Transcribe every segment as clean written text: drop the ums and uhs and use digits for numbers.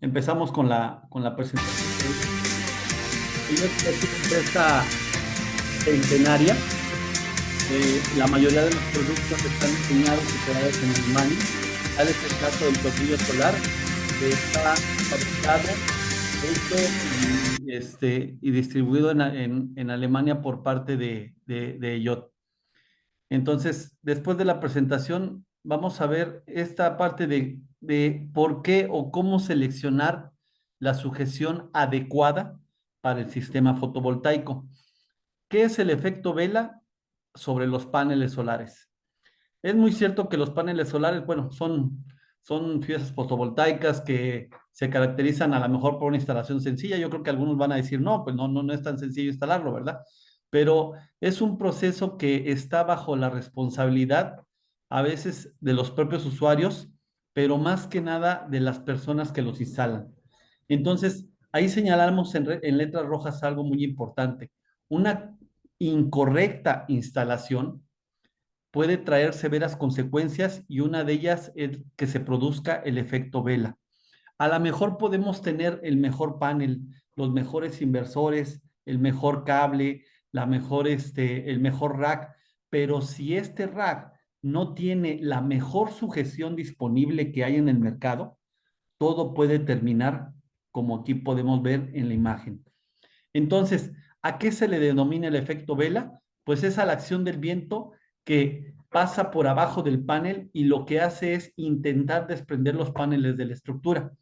Empezamos con la presentación. Ella es una empresa centenaria. La mayoría de los productos están diseñados y creados en Alemania. Tal es el caso del tornillo solar, que está fabricado, hecho y distribuido en Alemania por parte de IOT. Entonces, después de la presentación, vamos a ver esta parte de por qué o cómo seleccionar la sujeción adecuada para el sistema fotovoltaico. ¿Qué es el efecto vela sobre los paneles solares? Es muy cierto que los paneles solares, bueno, son piezas fotovoltaicas que se caracterizan a lo mejor por una instalación sencilla. Yo creo que algunos van a decir, no, pues no es tan sencillo instalarlo, ¿verdad? Pero es un proceso que está bajo la responsabilidad a veces de los propios usuarios, pero más que nada de las personas que los instalan. Entonces, ahí señalamos en letras rojas algo muy importante. Una incorrecta instalación puede traer severas consecuencias y una de ellas es que se produzca el efecto vela. A lo mejor podemos tener el mejor panel, los mejores inversores, el mejor cable, el mejor rack, pero si este rack no tiene la mejor sujeción disponible que hay en el mercado, todo puede terminar como aquí podemos ver en la imagen. Entonces, ¿a qué se le denomina el efecto vela? Pues es a la acción del viento que pasa por abajo del panel y lo que hace es intentar desprender los paneles de la estructura.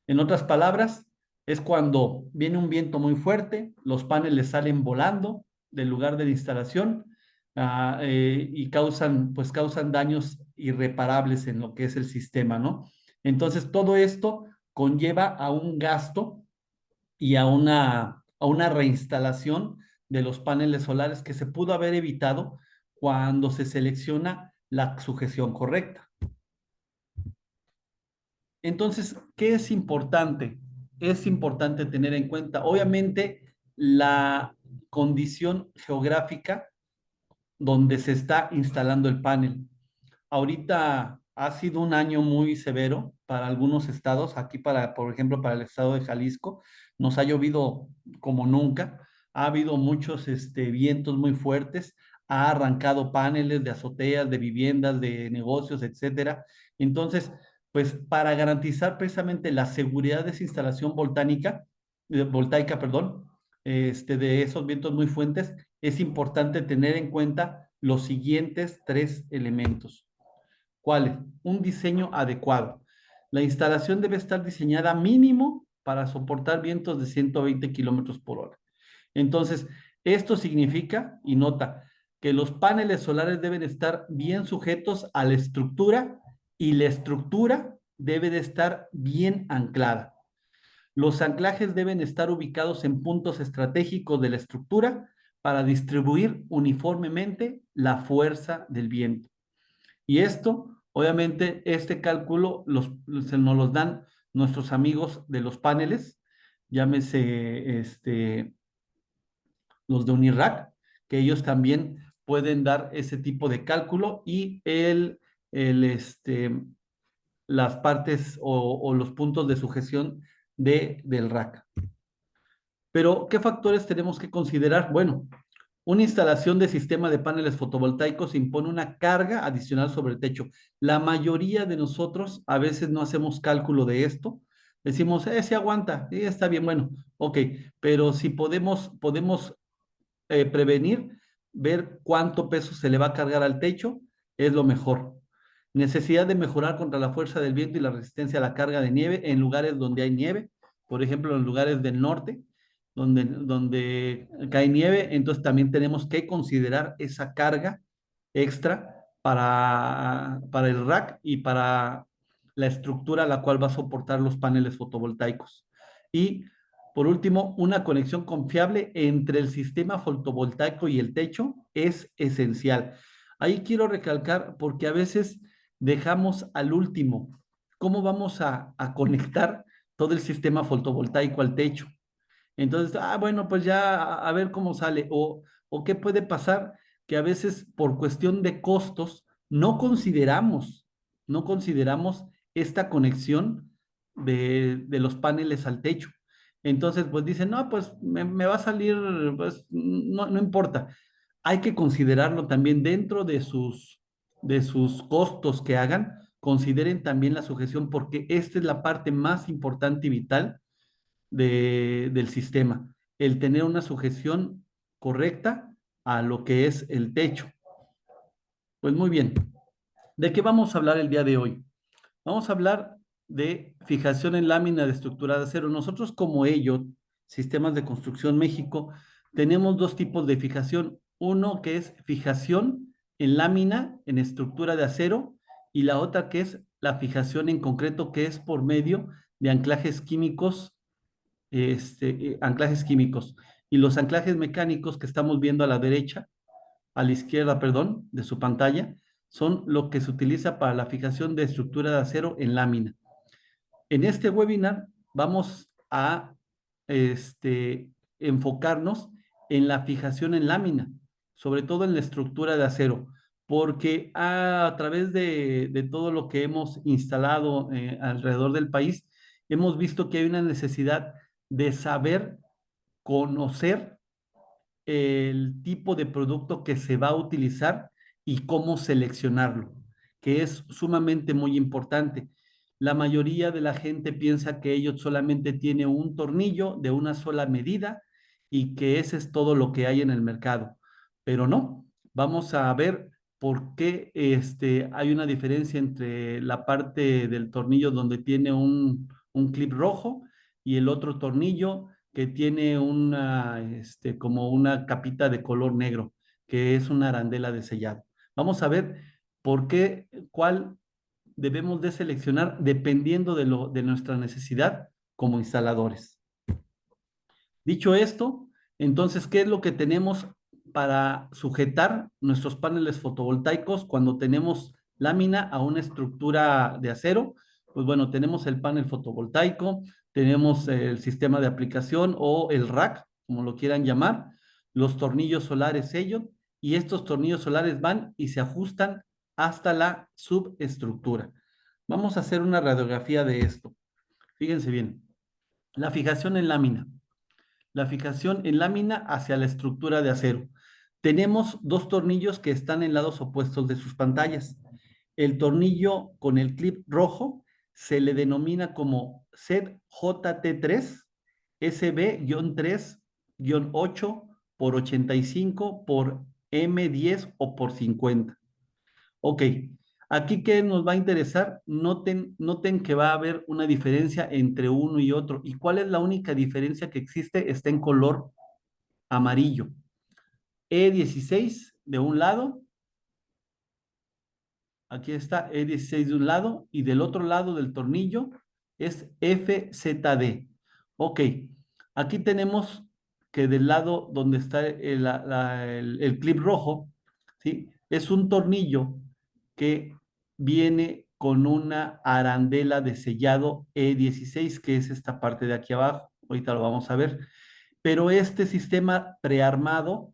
En otras palabras, es cuando viene un viento muy fuerte, los paneles salen volando del lugar de la instalación y causan daños irreparables en lo que es el sistema, ¿no? Entonces, todo esto conlleva a un gasto y a una reinstalación de los paneles solares que se pudo haber evitado cuando se selecciona la sujeción correcta. Entonces, ¿qué es importante? Es importante tener en cuenta, obviamente, la condición geográfica donde se está instalando el panel. Ahorita ha sido un año muy severo para algunos estados. Aquí, por ejemplo, para el estado de Jalisco, nos ha llovido como nunca. Ha habido muchos vientos muy fuertes. Ha arrancado paneles de azoteas, de viviendas, de negocios, etcétera. Entonces, pues para garantizar precisamente la seguridad de esa instalación voltaica, perdón, de esos vientos muy fuertes, es importante tener en cuenta los siguientes tres elementos. ¿Cuáles? Un diseño adecuado. La instalación debe estar diseñada mínimo para soportar vientos de 120 kilómetros por hora. Entonces, esto significa, y nota, que los paneles solares deben estar bien sujetos a la estructura y la estructura debe de estar bien anclada. Los anclajes deben estar ubicados en puntos estratégicos de la estructura para distribuir uniformemente la fuerza del viento. Y esto, obviamente, este cálculo nos los dan nuestros amigos de los paneles, llámese los de Unirac, que ellos también pueden dar ese tipo de cálculo y el, las partes o los puntos de sujeción del rack. Pero, ¿qué factores tenemos que considerar? Bueno, una instalación de sistema de paneles fotovoltaicos impone una carga adicional sobre el techo. La mayoría de nosotros a veces no hacemos cálculo de esto. Decimos, se aguanta, está bien, bueno, ok, pero si podemos prevenir, ver cuánto peso se le va a cargar al techo, es lo mejor. Necesidad de mejorar contra la fuerza del viento y la resistencia a la carga de nieve en lugares donde hay nieve, por ejemplo, en lugares del norte, donde cae nieve, entonces también tenemos que considerar esa carga extra para el rack y para la estructura a la cual va a soportar los paneles fotovoltaicos. Y por último, una conexión confiable entre el sistema fotovoltaico y el techo es esencial. Ahí quiero recalcar porque a veces dejamos al último cómo vamos a conectar todo el sistema fotovoltaico al techo. Entonces, bueno, pues ya a ver cómo sale. O qué puede pasar que a veces por cuestión de costos no consideramos esta conexión de los paneles al techo. Entonces, pues dicen, no, pues me va a salir, pues no importa. Hay que considerarlo también dentro de sus costos que hagan, consideren también la sujeción, porque esta es la parte más importante y vital del sistema, el tener una sujeción correcta a lo que es el techo. Pues muy bien, ¿de qué vamos a hablar el día de hoy? Vamos a hablar de fijación en lámina de estructura de acero. Nosotros como ello, Sistemas de Construcción México, tenemos dos tipos de fijación. Uno que es fijación en lámina, en estructura de acero, y la otra que es la fijación en concreto, que es por medio de anclajes químicos, anclajes químicos. Y los anclajes mecánicos que estamos viendo a la izquierda, perdón, de su pantalla, son lo que se utiliza para la fijación de estructura de acero en lámina. En este webinar vamos a enfocarnos en la fijación en lámina, sobre todo en la estructura de acero, porque a través de todo lo que hemos instalado alrededor del país, hemos visto que hay una necesidad de saber conocer el tipo de producto que se va a utilizar y cómo seleccionarlo, que es sumamente muy importante. La mayoría de la gente piensa que ellos solamente tiene un tornillo de una sola medida y que ese es todo lo que hay en el mercado, pero no. Vamos a ver por qué hay una diferencia entre la parte del tornillo donde tiene un clip rojo y el otro tornillo que tiene como una capita de color negro, que es una arandela de sellado. Vamos a ver por qué, cuál debemos de seleccionar dependiendo de nuestra necesidad como instaladores. Dicho esto, entonces, ¿qué es lo que tenemos para sujetar nuestros paneles fotovoltaicos cuando tenemos lámina a una estructura de acero? Pues bueno, tenemos el panel fotovoltaico, tenemos el sistema de aplicación o el rack, como lo quieran llamar, los tornillos solares sello, y estos tornillos solares van y se ajustan hasta la subestructura. Vamos a hacer una radiografía de esto. Fíjense bien, la fijación en lámina. La fijación en lámina hacia la estructura de acero. Tenemos dos tornillos que están en lados opuestos de sus pantallas. El tornillo con el clip rojo se le denomina como ZJT3 SB-3-8 por 85 por M10 o por 50. Ok, aquí que nos va a interesar, noten que va a haber una diferencia entre uno y otro. ¿Y cuál es la única diferencia que existe? Está en color amarillo. E16 de un lado, aquí está E16 de un lado, y del otro lado del tornillo es FZD. Ok, aquí tenemos que del lado donde está el clip rojo, ¿sí? Es un tornillo que viene con una arandela de sellado E16, que es esta parte de aquí abajo. Ahorita lo vamos a ver. Pero este sistema prearmado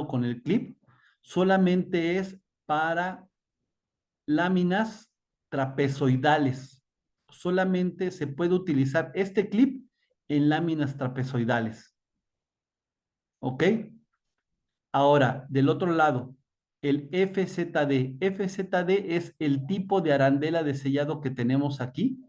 con el clip, solamente es para láminas trapezoidales. Solamente se puede utilizar este clip en láminas trapezoidales. ¿Ok? Ahora, del otro lado, el FZD. FZD es el tipo de arandela de sellado que tenemos aquí.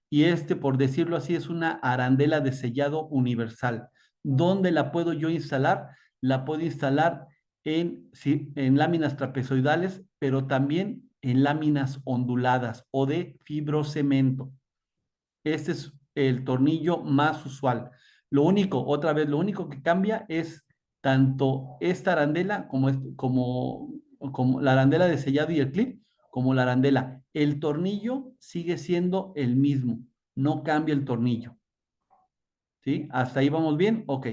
Y por decirlo así, es una arandela de sellado universal. ¿Dónde la puedo yo instalar? La puedo instalar en láminas trapezoidales, pero también en láminas onduladas o de fibrocemento. Este es el tornillo más usual. Otra vez, lo único que cambia es tanto esta arandela como la arandela de sellado y el clip, como la arandela. El tornillo sigue siendo el mismo, no cambia el tornillo. ¿Sí? ¿Hasta ahí vamos bien? Ok,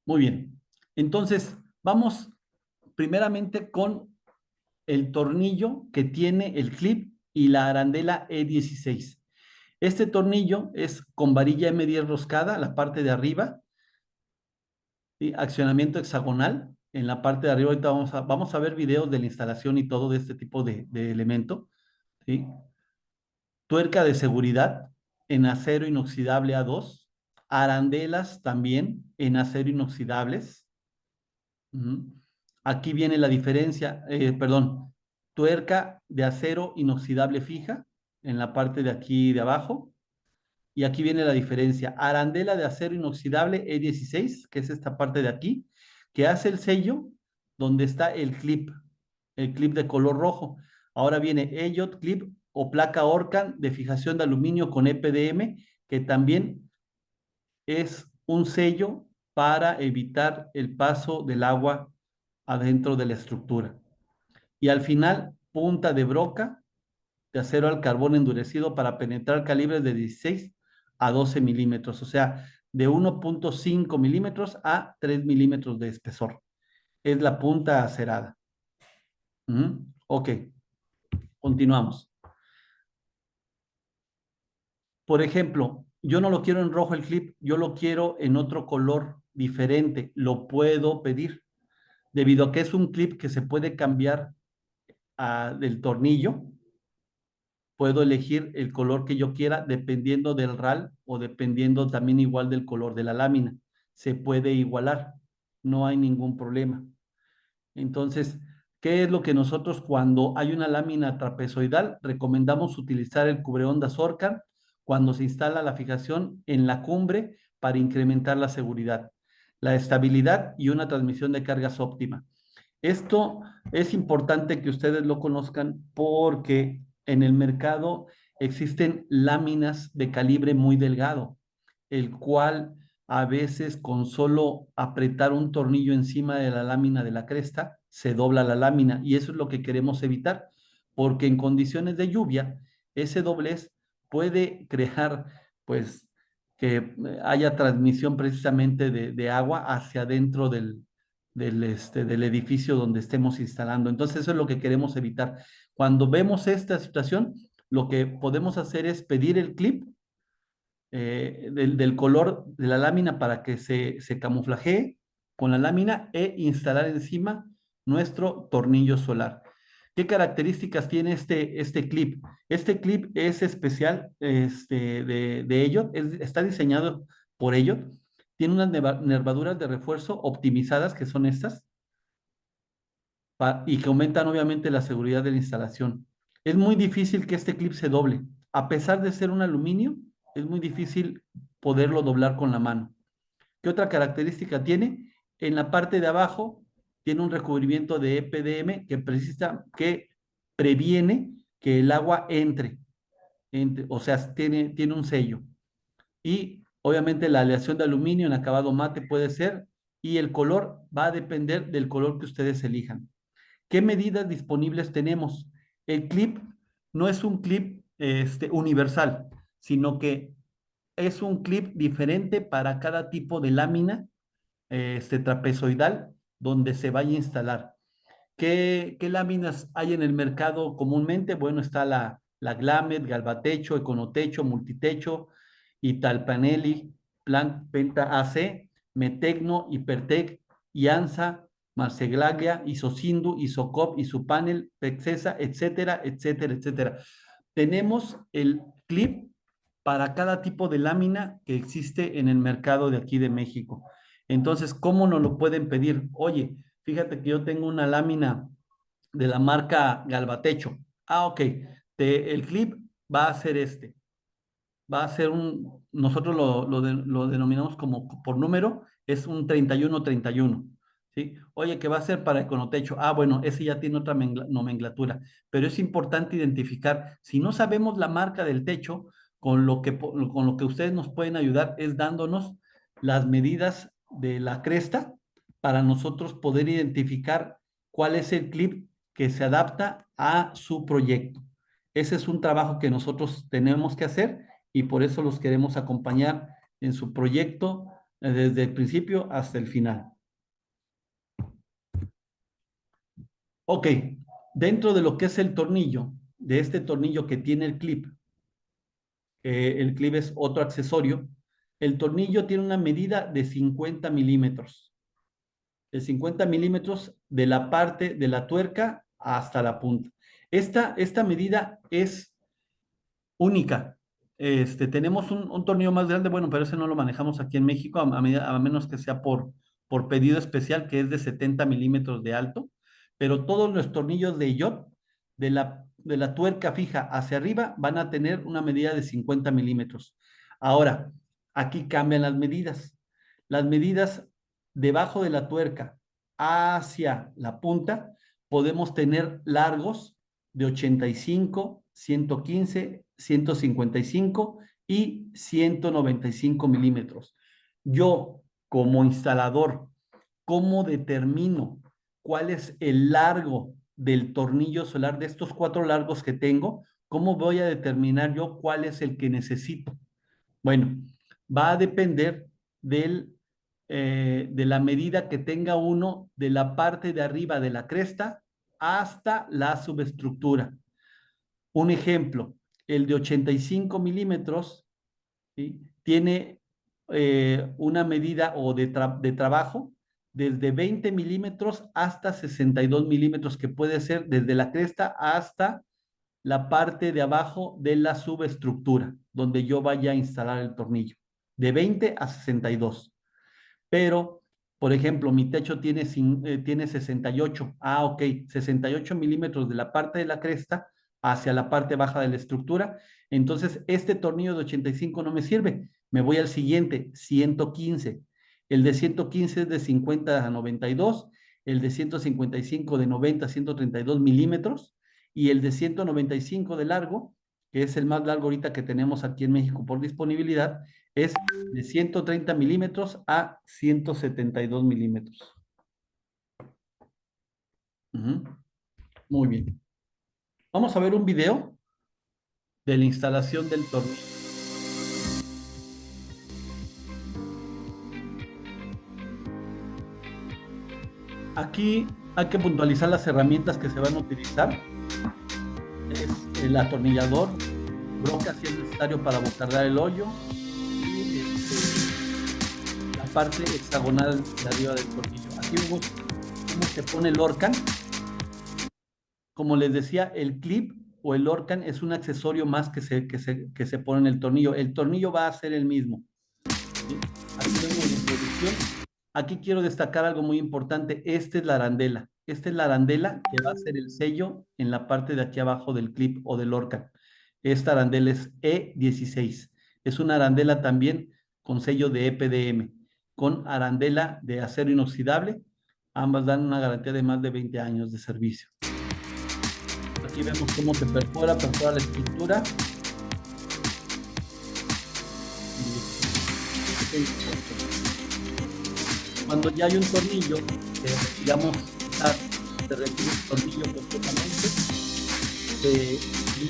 muy bien. Entonces, vamos primeramente con el tornillo que tiene el clip y la arandela E16. Este tornillo es con varilla M10 roscada, la parte de arriba, ¿sí? Accionamiento hexagonal. en la parte de arriba, ahorita vamos a ver videos de la instalación y todo de este tipo de elemento, ¿sí? Tuerca de seguridad en acero inoxidable A2, arandelas también en acero inoxidables. Ujú. Aquí viene la diferencia, perdón, tuerca de acero inoxidable fija en la parte de aquí de abajo. Y aquí viene la diferencia. Arandela de acero inoxidable E16, que es esta parte de aquí, que hace el sello donde está el clip de color rojo. Ahora viene EYOT clip o placa Orcan de fijación de aluminio con EPDM, que también es un sello para evitar el paso del agua adentro de la estructura. Y al final, punta de broca de acero al carbón endurecido para penetrar calibres de 16 a 12 milímetros, o sea, de 1.5 milímetros a 3 milímetros de espesor. Es la punta acerada. Ok, continuamos. Por ejemplo, yo no lo quiero en rojo el clip, yo lo quiero en otro color diferente. Lo puedo pedir. Debido a que es un clip que se puede cambiar del tornillo, puedo elegir el color que yo quiera dependiendo del RAL o dependiendo también igual del color de la lámina. Se puede igualar, no hay ningún problema. Entonces, ¿qué es lo que nosotros cuando hay una lámina trapezoidal recomendamos utilizar el cubreondas Orca cuando se instala la fijación en la cumbre para incrementar la seguridad, la estabilidad y una transmisión de cargas óptima? Esto es importante que ustedes lo conozcan porque en el mercado existen láminas de calibre muy delgado, el cual a veces con solo apretar un tornillo encima de la lámina de la cresta se dobla la lámina y eso es lo que queremos evitar, porque en condiciones de lluvia ese doblez puede crear pues que haya transmisión precisamente de agua hacia adentro del edificio donde estemos instalando. Entonces, eso es lo que queremos evitar. Cuando vemos esta situación, lo que podemos hacer es pedir el clip del color de la lámina para que se camuflajee con la lámina e instalar encima nuestro tornillo solar. ¿Qué características tiene este clip? Este clip es especial de ello, está diseñado por ello. Tiene unas nervaduras de refuerzo optimizadas, que son estas, y que aumentan obviamente la seguridad de la instalación. Es muy difícil que este clip se doble. A pesar de ser un aluminio, es muy difícil poderlo doblar con la mano. ¿Qué otra característica tiene? En la parte de abajo tiene un recubrimiento de EPDM que previene que el agua entre, o sea, tiene un sello. Y obviamente la aleación de aluminio en acabado mate puede ser, y el color va a depender del color que ustedes elijan. ¿Qué medidas disponibles tenemos? El clip no es un clip universal, sino que es un clip diferente para cada tipo de lámina trapezoidal donde se vaya a instalar. ¿Qué láminas hay en el mercado comúnmente? Bueno, está la Glamet, Galvatecho, Econotecho, Multitecho, Italpanelli, Penta AC, Metecno, Hipertec, Ianza, Marceglaglia, Isocindu, Isocop, Isopanel, Pexesa, etcétera, etcétera, etcétera. Tenemos el clip para cada tipo de lámina que existe en el mercado de aquí de México. Entonces, ¿cómo nos lo pueden pedir? Oye, fíjate que yo tengo una lámina de la marca Galvatecho. Ah, ok. El clip va a ser va a ser nosotros lo denominamos como por número, es un 3131. ¿Sí? Oye, ¿qué va a ser para Econotecho? Ah, bueno, ese ya tiene otra nomenclatura, pero es importante identificar, si no sabemos la marca del techo, con lo que ustedes nos pueden ayudar es dándonos las medidas de la cresta para nosotros poder identificar cuál es el clip que se adapta a su proyecto. Ese es un trabajo que nosotros tenemos que hacer y por eso los queremos acompañar en su proyecto desde el principio hasta el final. Ok, dentro de lo que es el tornillo, de este tornillo que tiene el clip es otro accesorio, el tornillo tiene una medida de 50 milímetros. de 50 milímetros de la parte de la tuerca hasta la punta. Esta medida es única. Tenemos un tornillo más grande, bueno, pero ese no lo manejamos aquí en México, a menos que sea por pedido especial, que es de 70 milímetros de alto, pero todos los tornillos de IOT, de la tuerca fija hacia arriba, van a tener una medida de 50 milímetros. Ahora, aquí cambian las medidas. Las medidas debajo de la tuerca hacia la punta, podemos tener largos de 85, 115, 155 y 195 milímetros. Yo, como instalador, ¿cómo determino cuál es el largo del tornillo solar de estos 4 largos que tengo? ¿Cómo voy a determinar yo cuál es el que necesito? Bueno, va a depender de la medida que tenga uno de la parte de arriba de la cresta hasta la subestructura. Un ejemplo, el de 85 milímetros, ¿sí? Tiene una medida o de trabajo desde 20 milímetros hasta 62 milímetros, que puede ser desde la cresta hasta la parte de abajo de la subestructura, donde yo vaya a instalar el tornillo, de 20 a 62. Pero, por ejemplo, mi techo tiene 68. Ah, ok, 68 milímetros de la parte de la cresta hacia la parte baja de la estructura. Entonces, este tornillo de 85 no me sirve. Me voy al siguiente, 115. El de 115 es de 50 a 92, el de 155 de 90 a 132 milímetros y el de 195 de largo, que es el más largo ahorita que tenemos aquí en México por disponibilidad, es de 130 milímetros a 172 milímetros. Ujú. Muy bien. Vamos a ver un video de la instalación del tornillo. Aquí hay que puntualizar las herramientas que se van a utilizar. Es el atornillador, broca si es necesario para bocardear el hoyo y la parte hexagonal de arriba del tornillo. Aquí vemos cómo se pone el Orcan. Como les decía, el clip o el Orcan es un accesorio más que se pone en el tornillo. El tornillo va a ser el mismo. ¿Sí? Aquí vemos la introducción. Aquí quiero destacar algo muy importante. Esta es la arandela. Esta es la arandela que va a ser el sello en la parte de aquí abajo del clip o del Orcan. Esta arandela es E16. Es una arandela también con sello de EPDM, con arandela de acero inoxidable. Ambas dan una garantía de más de 20 años de servicio. Aquí vemos cómo se perfora la estructura. Cuando ya hay un tornillo, digamos, se retira el tornillo completamente, se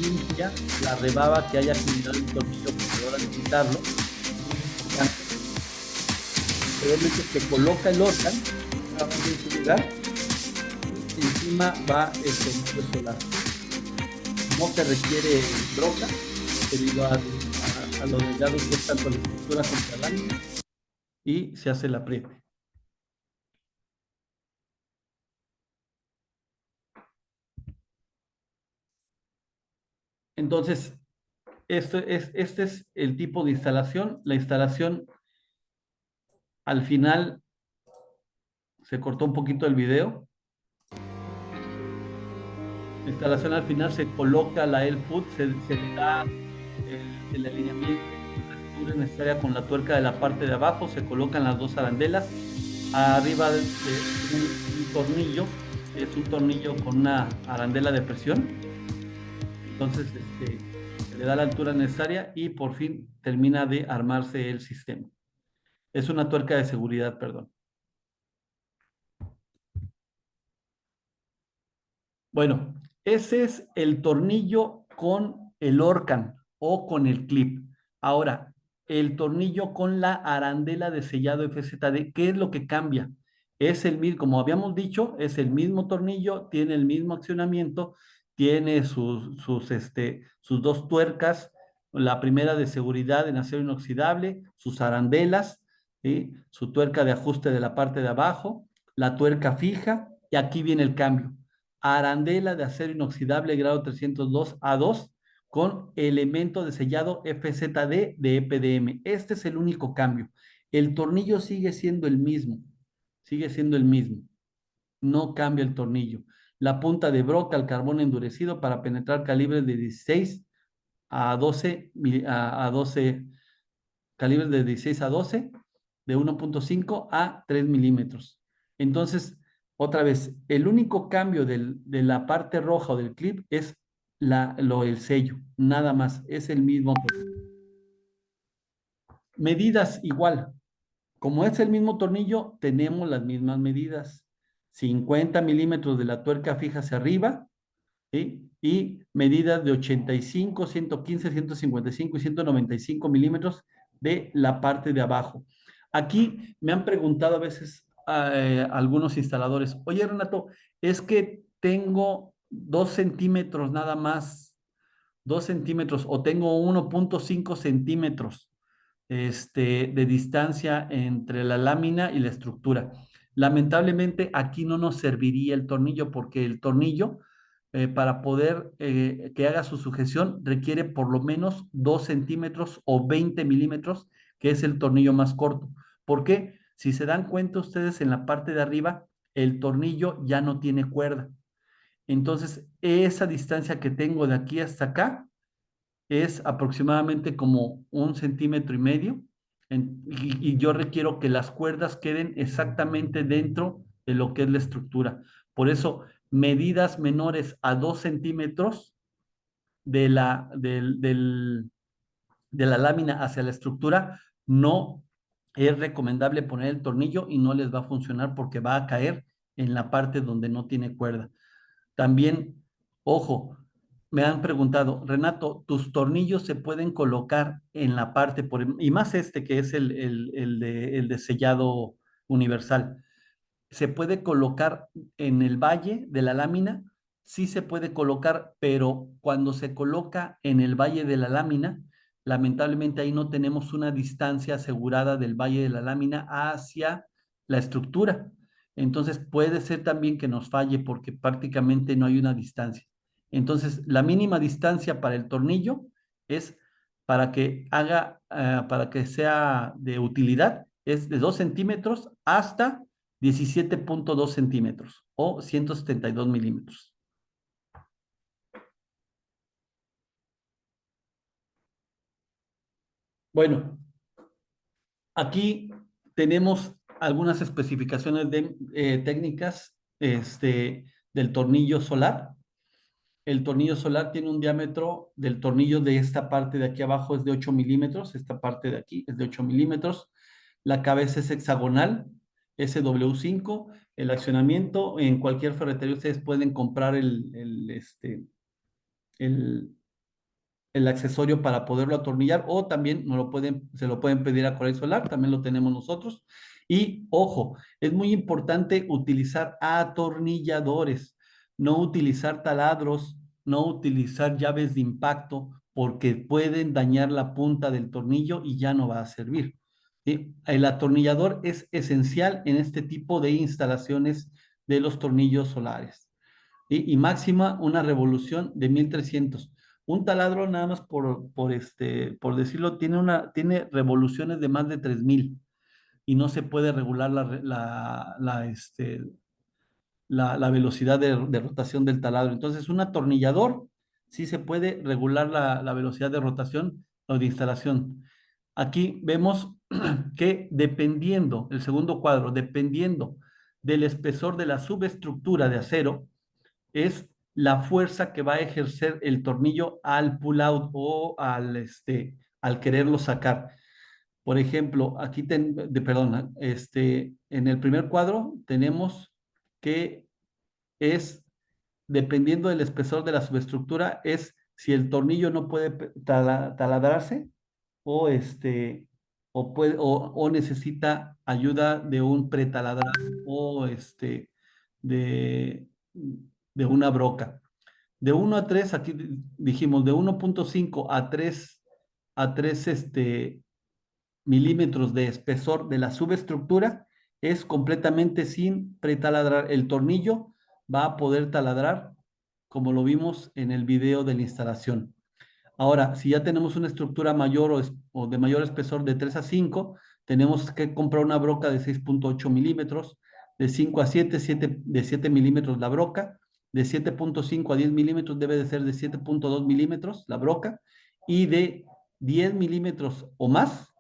limpia la rebaba que haya generado el tornillo a la hora de quitarlo. Posteriormente se coloca el Orcan en su lugar, y encima va el tornillo solar. No se requiere broca debido a lo delgado que es tanto la estructura contra la lámina, y se hace el apriete. Entonces, este es el tipo de instalación. La instalación, al final, se cortó un poquito el video. La instalación al final se coloca la L-Foot, se le da el alineamiento necesaria con la tuerca de la parte de abajo, se colocan las dos arandelas. Arriba de un tornillo, es un tornillo con una arandela de presión. Entonces, se le da la altura necesaria y por fin termina de armarse el sistema. Es una tuerca de seguridad, perdón. Bueno, ese es el tornillo con el Orcan o con el clip. Ahora, el tornillo con la arandela de sellado FZD, ¿qué es lo que cambia? Es el mismo, como habíamos dicho, es el mismo tornillo, tiene el mismo accionamiento, tiene sus dos tuercas, la primera de seguridad en acero inoxidable, sus arandelas, ¿sí? Su tuerca de ajuste de la parte de abajo, la tuerca fija, y aquí viene el cambio. Arandela de acero inoxidable grado 302 A2 con elemento de sellado FZD de EPDM. Este es el único cambio. El tornillo sigue siendo el mismo, no cambia el tornillo. La punta de broca al carbón endurecido para penetrar calibres de 16 a 12, a 12 calibres de 16 a 12, de 1.5 a 3 milímetros. Entonces, otra vez, el único cambio de la parte roja o del clip es el sello, nada más, es el mismo. Medidas igual, como es el mismo tornillo, tenemos las mismas medidas. 50 milímetros de la tuerca fija hacia arriba, ¿sí? Y medidas de 85, 115, 155 y 195 milímetros de la parte de abajo. Aquí me han preguntado a veces algunos instaladores, oye Renato, es que tengo 2 centímetros nada más, 2 centímetros, o tengo 1.5 centímetros de distancia entre la lámina y la estructura. Lamentablemente aquí no nos serviría el tornillo porque el tornillo para poder que haga su sujeción requiere por lo menos 2 centímetros o 20 milímetros, que es el tornillo más corto. ¿Por qué? Si se dan cuenta ustedes en la parte de arriba, el tornillo ya no tiene cuerda. Entonces, esa distancia que tengo de aquí hasta acá es aproximadamente como 1,5 centímetros, y yo requiero que las cuerdas queden exactamente dentro de lo que es la estructura. Por eso, medidas menores a 2 centímetros de de la lámina hacia la estructura, no es recomendable poner el tornillo y no les va a funcionar porque va a caer en la parte donde no tiene cuerda. También, ojo, me han preguntado, Renato, ¿tus tornillos se pueden colocar en la parte, y más que es el de sellado universal? ¿Se puede colocar en el valle de la lámina? Sí se puede colocar, pero cuando se coloca en el valle de la lámina, lamentablemente ahí no tenemos una distancia asegurada del valle de la lámina hacia la estructura. Entonces puede ser también que nos falle porque prácticamente no hay una distancia. Entonces, la mínima distancia para el tornillo es para que sea de utilidad, es de 2 centímetros hasta 17.2 centímetros o 172 milímetros. Bueno, aquí tenemos algunas especificaciones técnicas del tornillo solar. El tornillo solar tiene un diámetro del tornillo de esta parte de aquí abajo es de 8 milímetros, esta parte de aquí es de 8 milímetros. La cabeza es hexagonal, SW5. El accionamiento en cualquier ferretería ustedes pueden comprar el, el accesorio para poderlo atornillar, o también se lo pueden pedir a Corel Solar, también lo tenemos nosotros. Y ojo, es muy importante utilizar atornilladores, no utilizar taladros, no utilizar llaves de impacto, porque pueden dañar la punta del tornillo y ya no va a servir. ¿Sí? El atornillador es esencial en este tipo de instalaciones de los tornillos solares. Y máxima una revolución de 1300. Un taladro, nada más por decirlo, tiene revoluciones de más de 3000 y no se puede regular la velocidad de rotación del taladro. Entonces, un atornillador sí se puede regular la velocidad de rotación o de instalación. Aquí vemos que dependiendo, el segundo cuadro, dependiendo del espesor de la subestructura de acero, es la fuerza que va a ejercer el tornillo al pull out o al quererlo sacar. Por ejemplo, perdón, en el primer cuadro tenemos que es, dependiendo del espesor de la subestructura, es si el tornillo no puede taladrarse o o necesita ayuda de un pretaladrar o de, de una broca. De 1 a 3, aquí dijimos de 1.5 a 3 milímetros de espesor de la subestructura, es completamente sin pretaladrar. El tornillo va a poder taladrar como lo vimos en el video de la instalación. Ahora, si ya tenemos una estructura mayor o de mayor espesor de 3 a 5, tenemos que comprar una broca de 6.8 milímetros, de 5 a 7, de 7 milímetros la broca, de 7.5 a 10 milímetros debe de ser de 7.2 milímetros la broca, y de 10 milímetros o más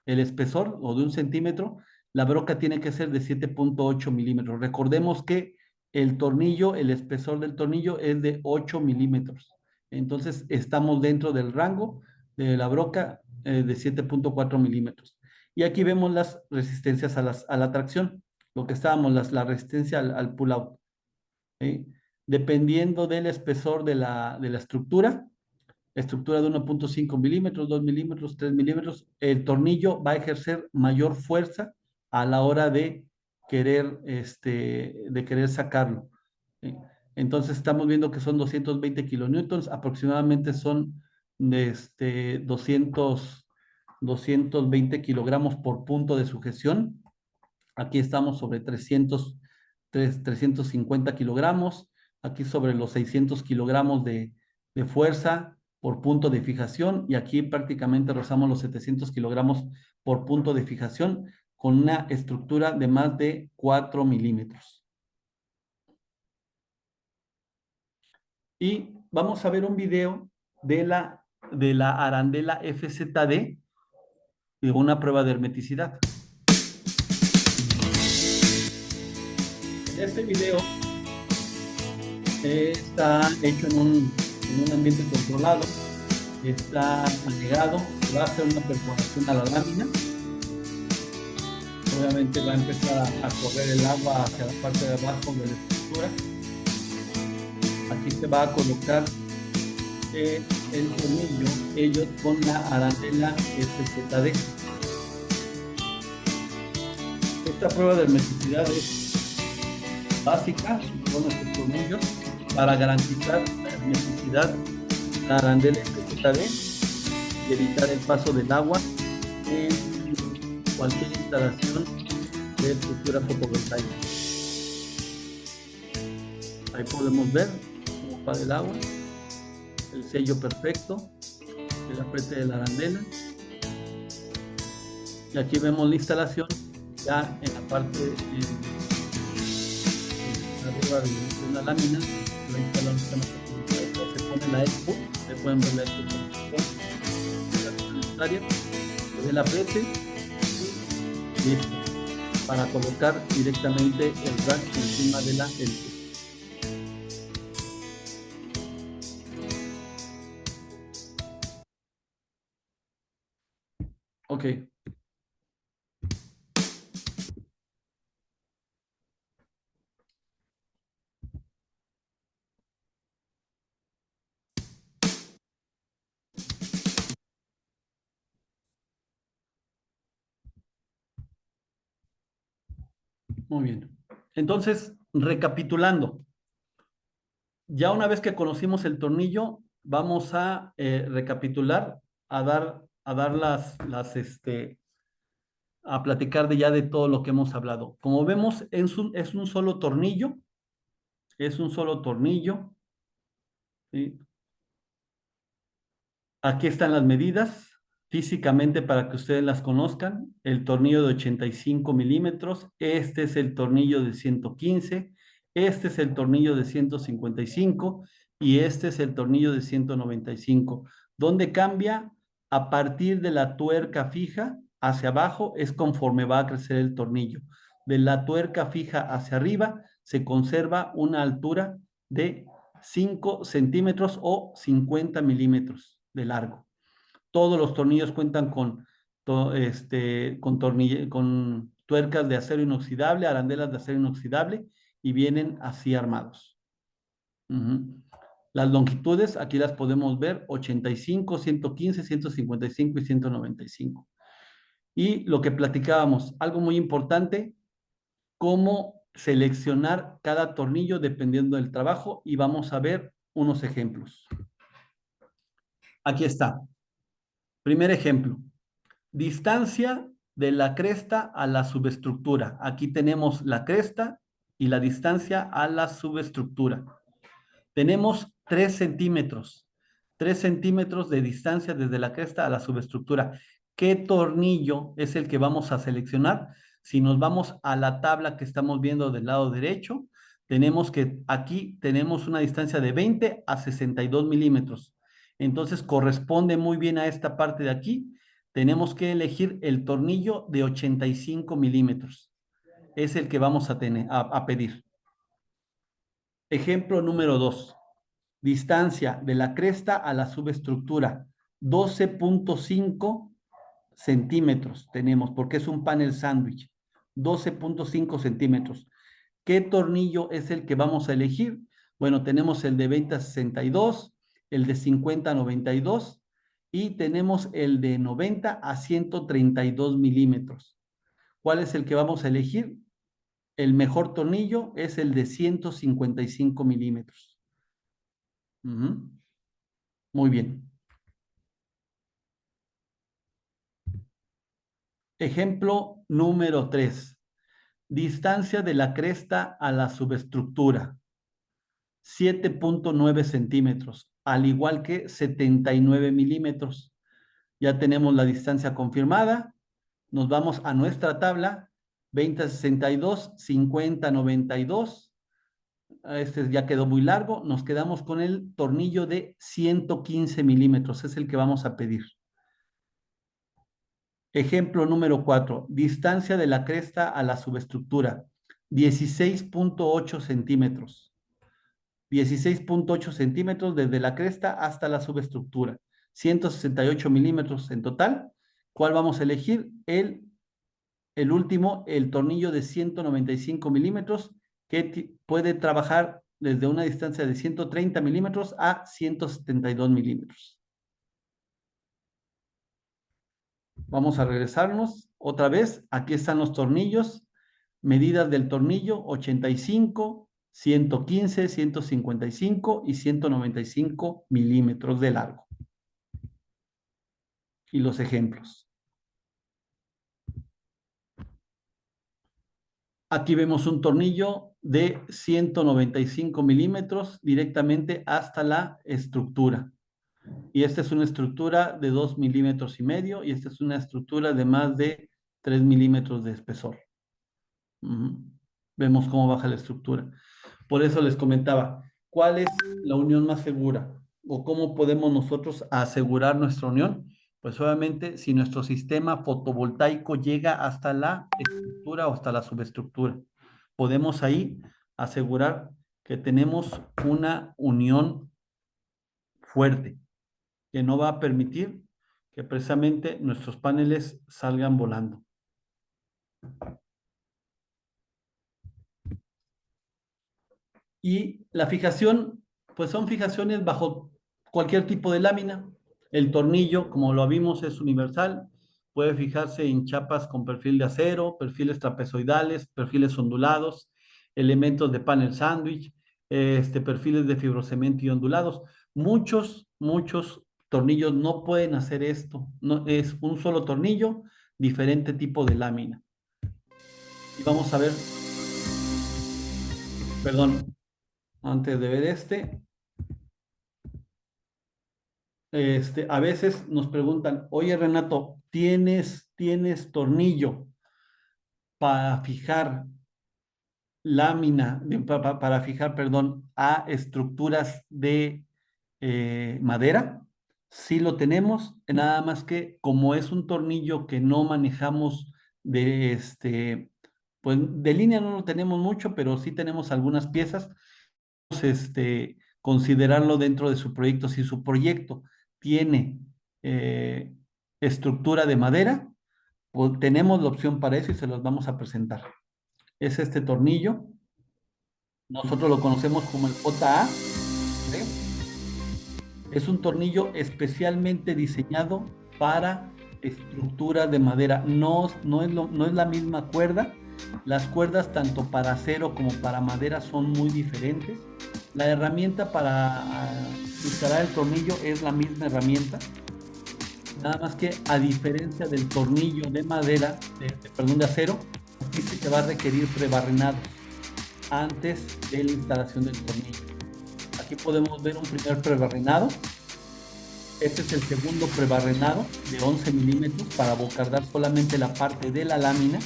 el espesor o de 1 centímetro, la broca tiene que ser de 7.8 milímetros. Recordemos que el tornillo, el espesor del tornillo es de 8 milímetros. Entonces estamos dentro del rango de la broca de 7.4 milímetros. Y aquí vemos las resistencias a la tracción, lo que estábamos, la resistencia al pull-out. ¿Sí? Dependiendo del espesor de la estructura de 1.5 milímetros, 2 milímetros, 3 milímetros, el tornillo va a ejercer mayor fuerza a la hora de querer sacarlo. ¿Sí? Entonces estamos viendo que son 220 kilonewtons, aproximadamente son 220 kilogramos por punto de sujeción. Aquí estamos sobre 350 kilogramos, aquí sobre los 600 kilogramos de fuerza por punto de fijación y aquí prácticamente rozamos los 700 kilogramos por punto de fijación con una estructura de más de 4 milímetros. Y vamos a ver un video de la arandela FZD y una prueba de hermeticidad. Este video está hecho en un ambiente controlado, está anegado, se va a hacer una perforación a la lámina. Obviamente va a empezar a correr el agua hacia la parte de abajo de la estructura. Aquí se va a colocar el tornillo, ellos con la arandela FZD. Esta prueba de hermeticidad es básica con nuestros tornillos para garantizar la hermeticidad de la arandela FZD y evitar el paso del agua en cualquier instalación de estructura fotovoltaica. Ahí podemos ver cómo va el agua, el sello perfecto, el apriete de la arandela. Y aquí vemos la instalación ya en la parte arriba de una lámina. La instalación se pone la expo, se pueden ver la expo necesaria, el apriete y listo para colocar directamente el rack encima de la hélice. Ok. Muy bien. Entonces, recapitulando, ya una vez que conocimos el tornillo, vamos a recapitular, a dar a platicar de ya de todo lo que hemos hablado. Como vemos, es un solo tornillo, es un solo tornillo, ¿sí? Aquí están las medidas físicamente para que ustedes las conozcan. El tornillo de 85 milímetros, este es el tornillo de 115, este es el tornillo de 155 y este es el tornillo de 195. Donde cambia a partir de la tuerca fija hacia abajo es conforme va a crecer el tornillo. De la tuerca fija hacia arriba se conserva una altura de 5 centímetros o 50 milímetros de largo. Todos los tornillos cuentan con tuercas de acero inoxidable, arandelas de acero inoxidable y vienen así armados. Las longitudes, aquí las podemos ver, 85, 115, 155 y 195. Y lo que platicábamos, algo muy importante, cómo seleccionar cada tornillo dependiendo del trabajo y vamos a ver unos ejemplos. Aquí está. Primer ejemplo. Distancia de la cresta a la subestructura. Aquí tenemos la cresta y la distancia a la subestructura. Tenemos 3 centímetros. 3 centímetros de distancia desde la cresta a la subestructura. ¿Qué tornillo es el que vamos a seleccionar? Si nos vamos a la tabla que estamos viendo del lado derecho, tenemos que aquí tenemos una distancia de 20 a 62 milímetros. Entonces corresponde muy bien a esta parte de aquí. Tenemos que elegir el tornillo de 85 milímetros. Es el que vamos a pedir. Ejemplo número 2. Distancia de la cresta a la subestructura, 12.5 centímetros tenemos, porque es un panel sándwich, 12.5 centímetros. ¿Qué tornillo es el que vamos a elegir? Bueno, tenemos el de 20 a 62, el de 50 a 92 y tenemos el de 90 a 132 milímetros. ¿Cuál es el que vamos a elegir? El mejor tornillo es el de 155 milímetros. Muy bien. Ejemplo número 3. Distancia de la cresta a la subestructura. 7.9 centímetros, al igual que 79 milímetros. Ya tenemos la distancia confirmada. Nos vamos a nuestra tabla. 20 a 62, 50 a 92. Este ya quedó muy largo. Nos quedamos con el tornillo de 115 milímetros. Es el que vamos a pedir. Ejemplo número 4. Distancia de la cresta a la subestructura. 16.8 centímetros. 16.8 centímetros desde la cresta hasta la subestructura. 168 milímetros en total. ¿Cuál vamos a elegir? El último, el tornillo de 195 milímetros, que puede trabajar desde una distancia de 130 milímetros a 172 milímetros. Vamos a regresarnos otra vez. Aquí están los tornillos. Medidas del tornillo: 85, 115, 155 y 195 milímetros de largo. Y los ejemplos. Aquí vemos un tornillo de 195 milímetros directamente hasta la estructura. Y esta es una estructura de 2 milímetros y medio y esta es una estructura de más de 3 milímetros de espesor. Vemos cómo baja la estructura. Por eso les comentaba, ¿cuál es la unión más segura? ¿O cómo podemos nosotros asegurar nuestra unión? Pues obviamente si nuestro sistema fotovoltaico llega hasta la estructura o hasta la subestructura, podemos ahí asegurar que tenemos una unión fuerte, que no va a permitir que precisamente nuestros paneles salgan volando. Y la fijación, pues son fijaciones bajo cualquier tipo de lámina. El tornillo, como lo vimos, es universal. Puede fijarse en chapas con perfil de acero, perfiles trapezoidales, perfiles ondulados, elementos de panel sándwich, perfiles de fibrocemento y ondulados. Muchos tornillos no pueden hacer esto. No, es un solo tornillo, diferente tipo de lámina. Y vamos a ver, perdón, antes de ver a veces nos preguntan: oye, Renato, ¿tienes tornillo para fijar lámina, para fijar, perdón, a estructuras de madera? Sí lo tenemos, nada más que como es un tornillo que no manejamos pues de línea no lo tenemos mucho, pero sí tenemos algunas piezas. Considerarlo dentro de su proyecto. Si su proyecto tiene estructura de madera, pues tenemos la opción para eso y se los vamos a presentar. Es este tornillo. Nosotros lo conocemos como el JA. ¿Sí? Es un tornillo especialmente diseñado para estructuras de madera. No es la misma cuerda. Las cuerdas tanto para acero como para madera son muy diferentes. La herramienta para instalar el tornillo es la misma herramienta, Nada más que a diferencia del tornillo de madera, perdón, de acero, aquí sí se va a requerir prebarrenados antes de la instalación del tornillo. Aquí podemos ver un primer prebarrenado. Este es el segundo prebarrenado de 11 milímetros para abocardar solamente la parte de la lámina.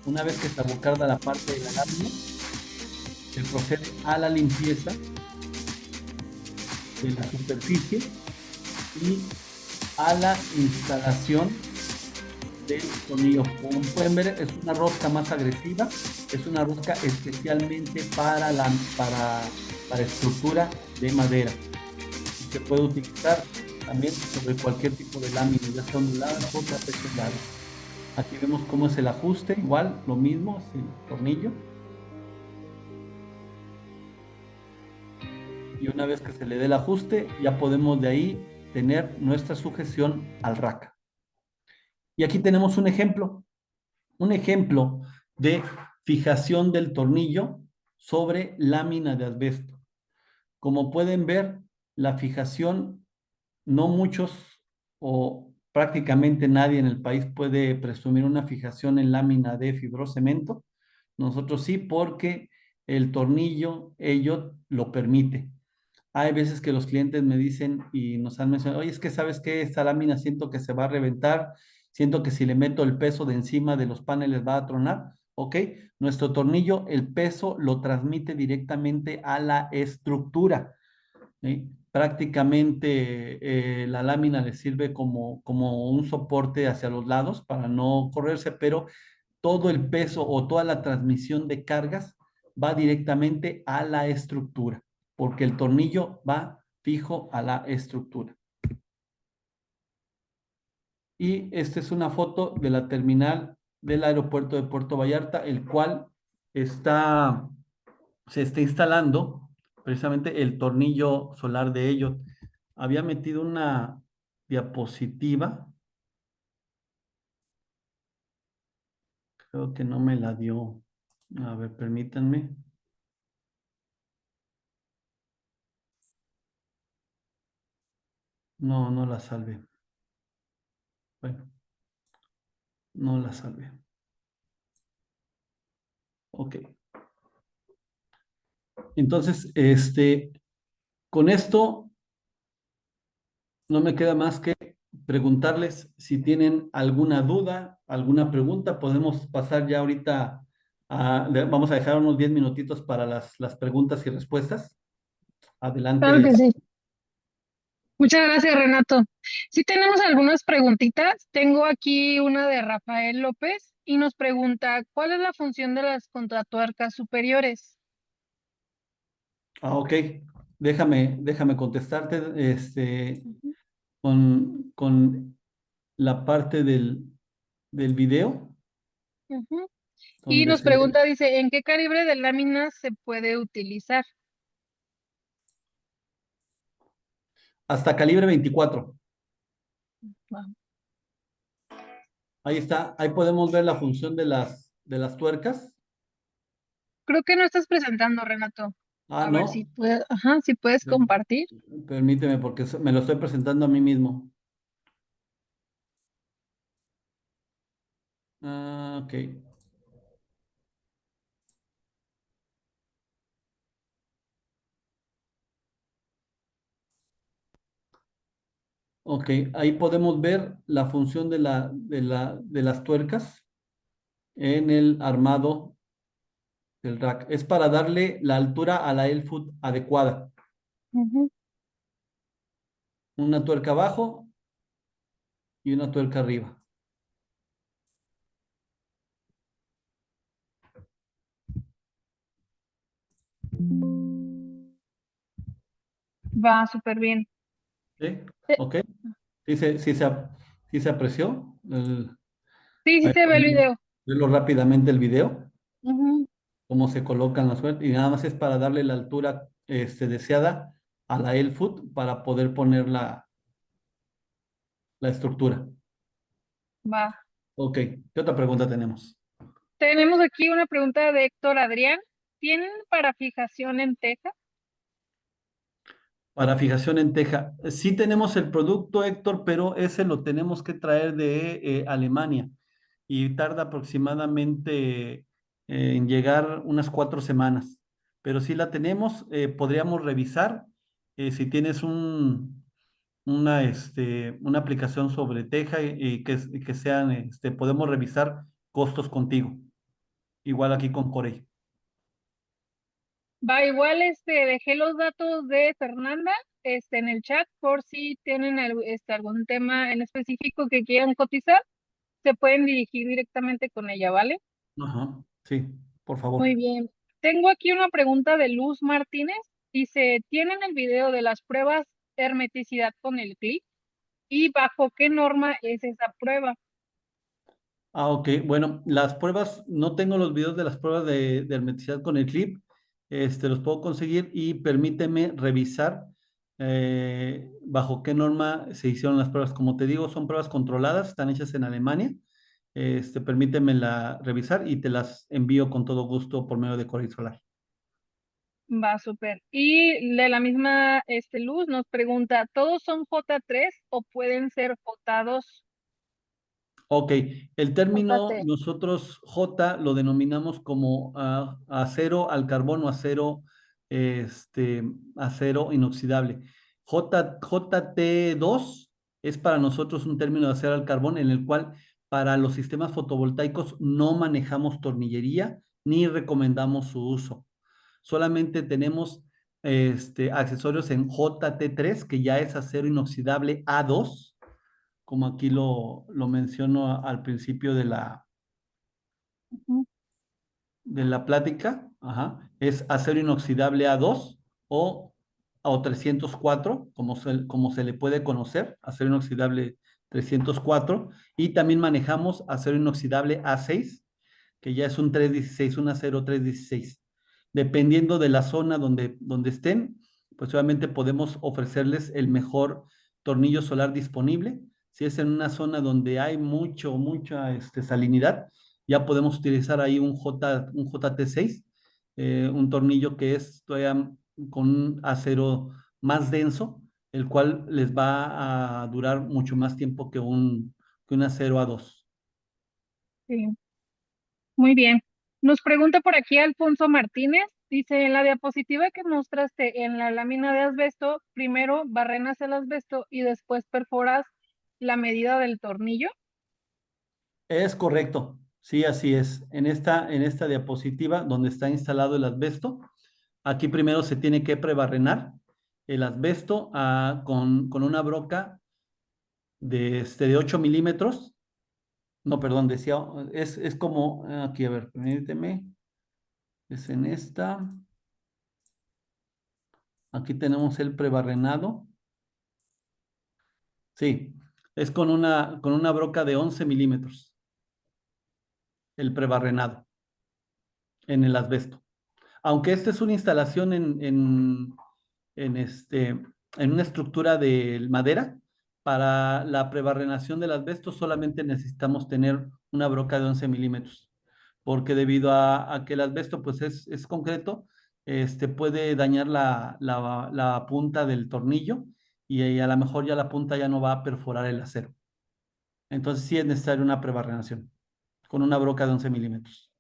Una vez que se abocarda la parte de la lámina, se procede a la limpieza de la superficie y a la instalación del tornillo. Como pueden ver, es una rosca más agresiva, es una rosca especialmente para estructura de madera. Y se puede utilizar también sobre cualquier tipo de lámina, ya sea onduladas o trapezoidales. Aquí vemos cómo es el ajuste, igual, lo mismo, es el tornillo. Y una vez que se le dé el ajuste, ya podemos de ahí tener nuestra sujeción al rack. Y aquí tenemos un ejemplo de fijación del tornillo sobre lámina de asbesto. Como pueden ver, la fijación, no muchos o prácticamente nadie en el país puede presumir una fijación en lámina de fibrocemento. Nosotros sí, porque el tornillo, ello lo permite. Hay veces que los clientes me dicen y nos han mencionado, oye, es que sabes que esta lámina siento que se va a reventar, siento que si le meto el peso de encima de los paneles va a tronar. Ok, nuestro tornillo, el peso lo transmite directamente a la estructura. ¿Sí? Prácticamente la lámina le sirve como un soporte hacia los lados para no correrse, pero todo el peso o toda la transmisión de cargas va directamente a la estructura, porque el tornillo va fijo a la estructura. Y esta es una foto de la terminal del aeropuerto de Puerto Vallarta, el cual está, se está instalando precisamente el tornillo solar de ellos. Había metido una diapositiva, creo que no me la dio. A ver, permítanme. No, no la salvé. Bueno, no la salvé. Ok. Entonces, con esto no me queda más que preguntarles si tienen alguna duda, alguna pregunta. Podemos pasar ya ahorita vamos a dejar unos 10 minutitos para las preguntas y respuestas. Claro Adelante. que sí. Muchas gracias, Renato. Sí tenemos algunas preguntitas. Tengo aquí una de Rafael López y nos pregunta, ¿cuál es la función de las contratuercas superiores? Ok. Déjame contestarte Ujú, con la parte del video, ujú. Y donde nos se ve pregunta, dice, ¿en qué calibre de lámina se puede utilizar? hasta calibre 24. Ah, Ahí está, ahí podemos ver la función de las tuercas. creo que no estás presentando, Renato. Ah, A ver si no, puedes, ajá, si puedes compartir. permíteme porque me lo estoy presentando a mí mismo. Ah, ok, ok, ahí podemos ver la función de las tuercas en el armado del rack. Es para darle la altura a la L-foot adecuada. Ujú. Una tuerca abajo y una tuerca arriba. Va súper bien. ¿Sí? Eh, ¿Ok? ¿Sí se apreció? Sí, sí Ahí se ve el podemos video. verlo rápidamente el video, Ujú. cómo se colocan las suertes, y nada más es para darle la altura deseada a la L-foot para poder poner la estructura. Va. Ok, ¿qué otra pregunta tenemos? Tenemos aquí una pregunta de Héctor Adrián. ¿Tienen para fijación en teja? Para fijación en teja. Sí tenemos el producto, Héctor, pero ese lo tenemos que traer de Alemania y tarda aproximadamente en llegar unas 4 semanas. Pero sí la tenemos, podríamos revisar si tienes una aplicación sobre teja y que sean, podemos revisar costos contigo, igual aquí con Corey. Va, igual dejé los datos de Fernanda en el chat por si tienen algún tema en específico que quieran cotizar, se pueden dirigir directamente con ella, ¿vale? Ajá, sí, por Muy favor. bien. Tengo aquí una pregunta de Luz Martínez. Dice, ¿tienen el video de las pruebas hermeticidad con el clip? ¿Y bajo qué norma es esa prueba? Ah, ok. Bueno, las pruebas, no tengo los videos de las pruebas de hermeticidad con el clip. Los puedo conseguir y permíteme revisar bajo qué norma se hicieron las pruebas. Como te digo, son pruebas controladas, están hechas en Alemania. Permíteme revisar y te las envío con todo gusto por medio de Correo Solar. Va, súper. Y de la misma Luz nos pregunta, ¿todos son J3 o pueden ser J2, Ok, el término JT? nosotros J lo denominamos como acero al carbono, este, acero inoxidable. JT2 es para nosotros un término de acero al carbón en el cual para los sistemas fotovoltaicos no manejamos tornillería ni recomendamos su uso. Solamente tenemos accesorios en JT3 que ya es acero inoxidable A2 como aquí lo menciono al principio Ujú. de la plática, ajá, es acero inoxidable A2 o 304 como se le puede conocer, acero inoxidable 304, y también manejamos acero inoxidable A6, que ya es un 316, un acero 316. Dependiendo de la zona donde estén, pues obviamente podemos ofrecerles el mejor tornillo solar disponible. Si es en una zona donde hay mucha salinidad, ya podemos utilizar ahí un JT6, un tornillo que es todavía con un acero más denso, el cual les va a durar mucho más tiempo que un acero A2. Sí, muy bien. Nos pregunta por aquí Alfonso Martínez. Dice, en la diapositiva que mostraste en la lámina de asbesto, primero barrenas el asbesto y después perforas la medida del tornillo. Es correcto, sí, así es. En esta diapositiva donde está instalado el asbesto, aquí primero se tiene que prebarrenar el asbesto con una broca de 8 milímetros. No, perdón, decía, es como, aquí, a ver, permíteme, es en esta. Aquí tenemos el prebarrenado. Sí, es con una broca de 11 milímetros, el prebarrenado en el asbesto. Aunque esta es una instalación en una estructura de madera, para la prebarrenación del asbesto solamente necesitamos tener una broca de 11 milímetros, porque debido a que el asbesto pues es concreto, puede dañar la punta del tornillo y a lo mejor ya la punta ya no va a perforar el acero. Entonces sí es necesaria una prebarrenación con una broca de 11 milímetros.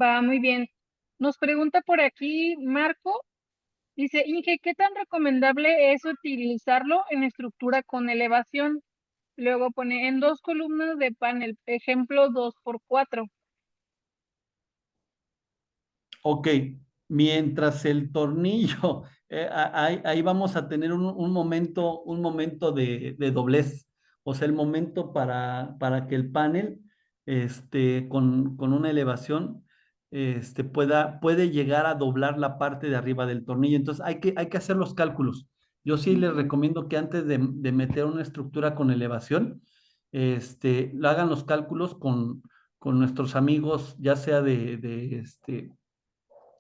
Va, muy bien. Nos pregunta por aquí Marco. Dice, Inge, ¿qué tan recomendable es utilizarlo en estructura con elevación? Luego pone en dos columnas de panel, ejemplo 2x4. Ok, mientras el tornillo, ahí vamos a tener un momento de doblez, o sea, el momento para que el panel, con una elevación, puede llegar a doblar la parte de arriba del tornillo. Entonces, hay que hacer los cálculos. Yo sí les recomiendo que antes de meter una estructura con elevación, lo hagan los cálculos con nuestros amigos, ya sea de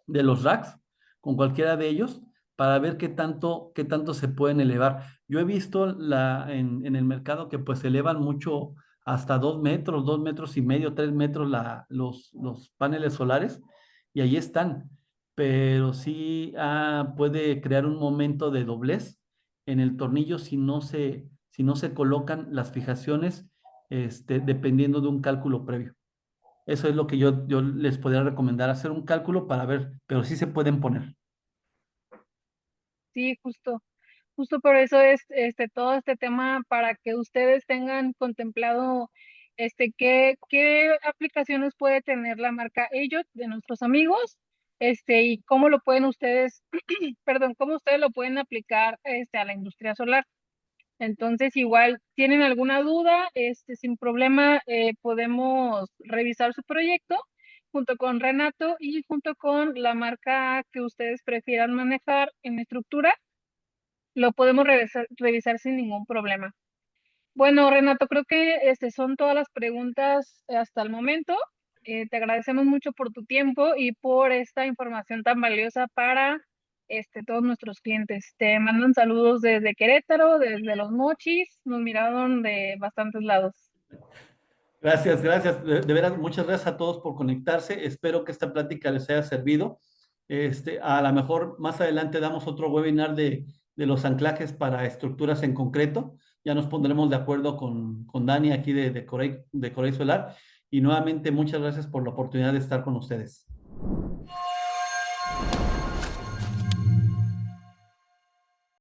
los racks, con cualquiera de ellos, para ver qué tanto se pueden elevar. Yo he visto en el mercado que pues se elevan mucho hasta 2 metros, 2 metros y medio, 3 metros los paneles solares, y ahí están. pero sí puede crear un momento de doblez en el tornillo si no se colocan las fijaciones dependiendo de un cálculo previo. Eso es lo que yo les podría recomendar, hacer un cálculo para ver, pero sí se pueden poner. Sí, justo por eso es todo este tema para que ustedes tengan contemplado qué aplicaciones puede tener la marca Elliot de nuestros amigos, y cómo lo pueden ustedes, perdón, cómo ustedes lo pueden aplicar a la industria solar. Entonces, igual, tienen alguna duda, sin problema, podemos revisar su proyecto junto con Renato y junto con la marca que ustedes prefieran manejar en estructura, lo podemos revisar sin ningún problema. Bueno, Renato, creo que son todas las preguntas hasta el momento. Te agradecemos mucho por tu tiempo y por esta información tan valiosa para todos nuestros clientes. Te mandan saludos desde Querétaro, desde Los Mochis, nos miraron de bastantes lados. Gracias, gracias. De veras, muchas gracias a todos por conectarse. Espero que esta plática les haya servido. A lo mejor más adelante damos otro webinar de los anclajes para estructuras en concreto. Ya nos pondremos de acuerdo con Dani aquí de Corey Solar. Y nuevamente, muchas gracias por la oportunidad de estar con ustedes.